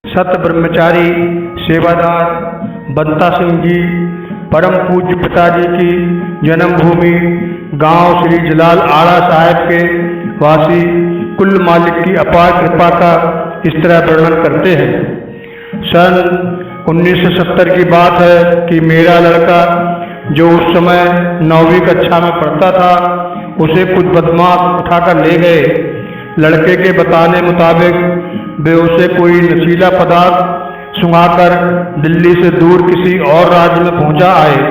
सत ब्रह्मचारी सेवादार बंता सिंह जी परम पूज्य पिताजी की जन्मभूमि गांव श्री जलाल आड़ा साहिब के वासी कुल मालिक की अपार कृपा का इस तरह वर्णन करते हैं। सन 1970 की बात है कि मेरा लड़का जो उस समय 9वीं कक्षा में पढ़ता था उसे कुछ बदमाश उठाकर ले गए। लड़के के बताने मुताबिक वे उसे कोई नशीला पदार्थ सुंघाकर दिल्ली से दूर किसी और राज्य में पहुंचा आए।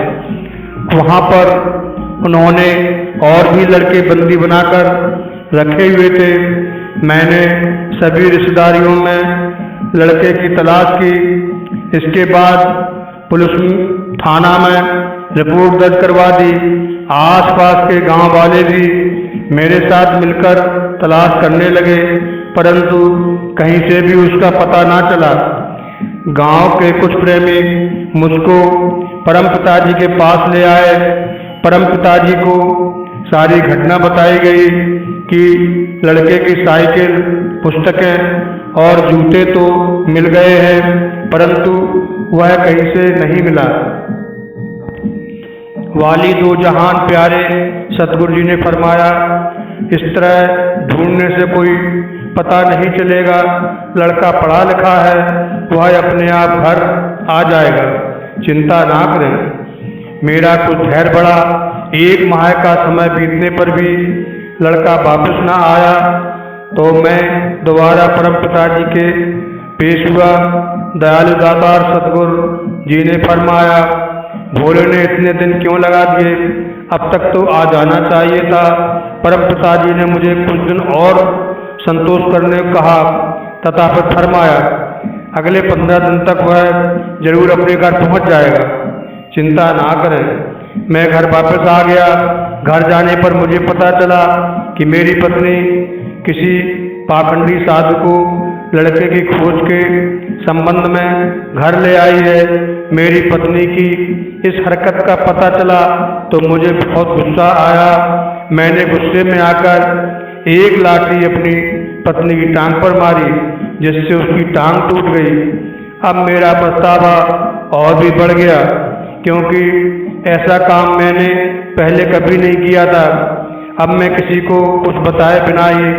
वहां पर उन्होंने और भी लड़के बंदी बनाकर रखे हुए थे। मैंने सभी रिश्तेदारियों में लड़के की तलाश की। इसके बाद पुलिस थाना में रिपोर्ट दर्ज करवा दी। आसपास के गांव वाले भी मेरे साथ मिलकर तलाश करने लगे, परंतु कहीं से भी उसका पता ना चला। गांव के कुछ प्रेमी मुझको परम पिताजी के पास ले आए। परम पिताजी को सारी घटना बताई गई कि लड़के की साइकिल, पुस्तकें और जूते तो मिल गए हैं, परंतु वह कहीं से नहीं मिला। वाली दो जहान प्यारे सतगुरु जी ने फरमाया, इस तरह ढूंढने से कोई पता नहीं चलेगा। लड़का पढ़ा लिखा है, वह अपने आप घर आ जाएगा, चिंता ना करें। मेरा कुछ धैर्य बढ़ा। 1 माह का समय बीतने पर भी लड़का वापस ना आया तो मैं दोबारा परम पिताजी के पेश हुआ। दयालु दातार सतगुरु जी ने फरमाया, भोले ने इतने दिन क्यों लगा दिए, अब तक तो आ जाना चाहिए था। परम पिताजी ने मुझे कुछ दिन और संतोष करने को कहा तथा फिर फरमाया, अगले 15 दिन तक वह जरूर अपने घर पहुंच जाएगा, चिंता ना करें। मैं घर वापस आ गया। घर जाने पर मुझे पता चला कि मेरी पत्नी किसी पाखंडी साधु को लड़के की खोज के संबंध में घर ले आई है। मेरी पत्नी की इस हरकत का पता चला तो मुझे बहुत गुस्सा आया। मैंने गुस्से में आकर एक लाठी अपनी पत्नी की टांग पर मारी, जिससे उसकी टांग टूट गई। अब मेरा पछतावा और भी बढ़ गया, क्योंकि ऐसा काम मैंने पहले कभी नहीं किया था। अब मैं किसी को कुछ बताए बिना ही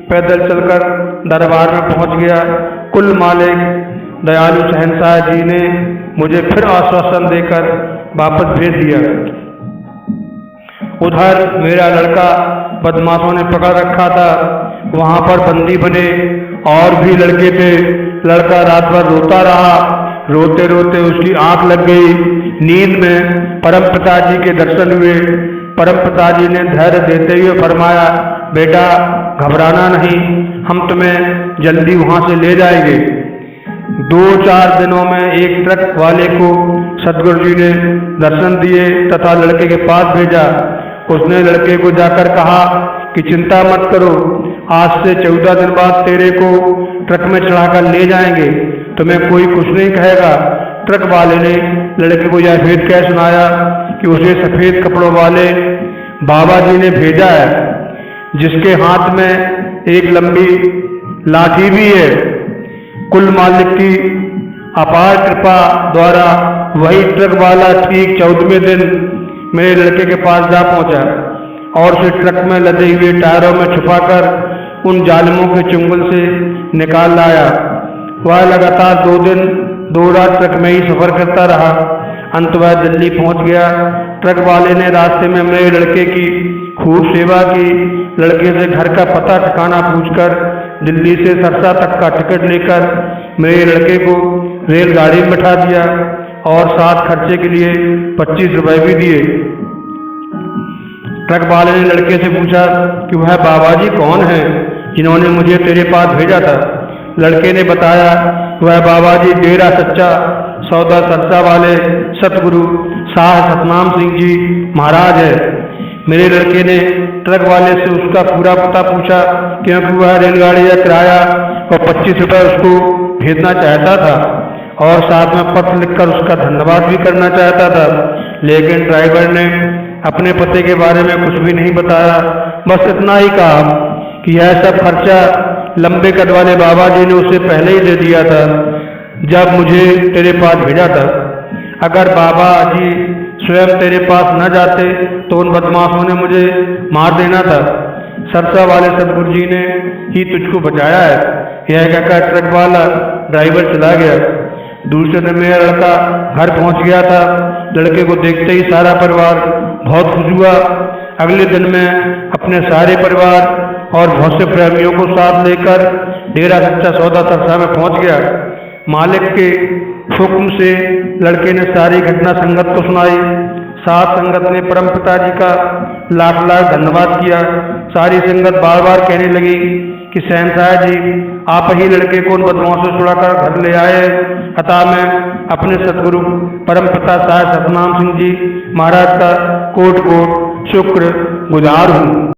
पैदल चलकर दरबार में पहुंच गया। कुल मालिक दयालु शहंशाह जी ने मुझे फिर आश्वासन देकर वापस भेज दिया। उधर मेरा लड़का बदमाशों ने पकड़ रखा था। वहां पर बंदी बने और भी लड़के थे। लड़का रात भर रोता रहा। रोते रोते उसकी आंख लग गई। नींद में परम पिताजी के दर्शन हुए। परम पिताजी ने धैर्य देते हुए फरमाया, बेटा घबराना नहीं, हम तुम्हें जल्दी वहां से ले जाएंगे। 2-4 दिनों में एक ट्रक वाले को सतगुरु जी ने दर्शन दिए तथा लड़के के पास भेजा। उसने लड़के को जाकर कहा कि चिंता मत करो, आज से 14 दिन बाद तेरे को ट्रक में चढ़ाकर ले जाएंगे, तुम्हें कोई कुछ नहीं कहेगा। ट्रक वाले ने लड़के को यह भेद कह सुनाया कि उसे सफेद कपड़ों वाले बाबा जी ने भेजा है, जिसके हाथ में एक लंबी लाठी भी है। कुल मालिक की अपार कृपा द्वारा वही ट्रक वाला ठीक 14वें दिन मेरे लड़के के पास जा पहुंचा और उसे ट्रक में लदे हुए टायरों में छुपाकर उन जालिमों के चुंगल से निकाल लाया। वह लगातार 2 दिन 2 रात ट्रक में ही सफर करता रहा। अंत वह दिल्ली पहुंच गया। ट्रक वाले ने रास्ते में मेरे लड़के की खूब सेवा की। लड़के से घर का पता ठिकाना पूछकर दिल्ली से सरसा तक का टिकट लेकर मेरे लड़के को रेलगाड़ी में बैठा दिया और साथ खर्चे के लिए 25 रुपए भी दिए। ट्रक वाले ने लड़के से पूछा कि वह बाबा जी कौन है जिन्होंने मुझे तेरे पास भेजा था। लड़के ने बताया, वह बाबा जी डेरा सच्चा सौदा सरसा वाले सतगुरु शाह सतनाम सिंह जी महाराज है। मेरे लड़के ने ट्रक वाले से उसका पूरा पता पूछा, क्योंकि वह रेलगाड़ी का किराया और 25 रुपये उसको भेजना चाहता था और साथ में पत्र लिखकर उसका धन्यवाद भी करना चाहता था। लेकिन ड्राइवर ने अपने पते के बारे में कुछ भी नहीं बताया, बस इतना ही कहा कि यह सब खर्चा लंबे कद वाले बाबा जी ने उसे पहले ही दे दिया था जब मुझे तेरे पास भेजा था। अगर बाबा जी स्वयं तेरे पास न जाते तो उन बदमाशों ने मुझे मार देना था। सरसा वाले सतगुरु जी ने ही तुझको बचाया है। यह कहकर ट्रक वाला ड्राइवर चला गया। दूसरे दिन मेरा लड़का घर पहुंच गया था। लड़के को देखते ही सारा परिवार बहुत खुश हुआ। अगले दिन मैं अपने सारे परिवार और बहुत से प्रेमियों को साथ लेकर डेरा सच्चा सौदा सरसा में पहुंच गया। मालिक के हुक्म से लड़के ने सारी घटना संगत को सुनाई। साथ संगत ने परम पिताजी का लाख लाख धन्यवाद किया। सारी संगत बार बार कहने लगी कि शहनशाह जी आप ही लड़के को उन बदमाशों से छुड़ाकर घर ले आए। अतः मैं अपने सतगुरु परम पिता साहेब सतनाम सिंह जी महाराज का कोट कोट शुक्र गुजार हूँ।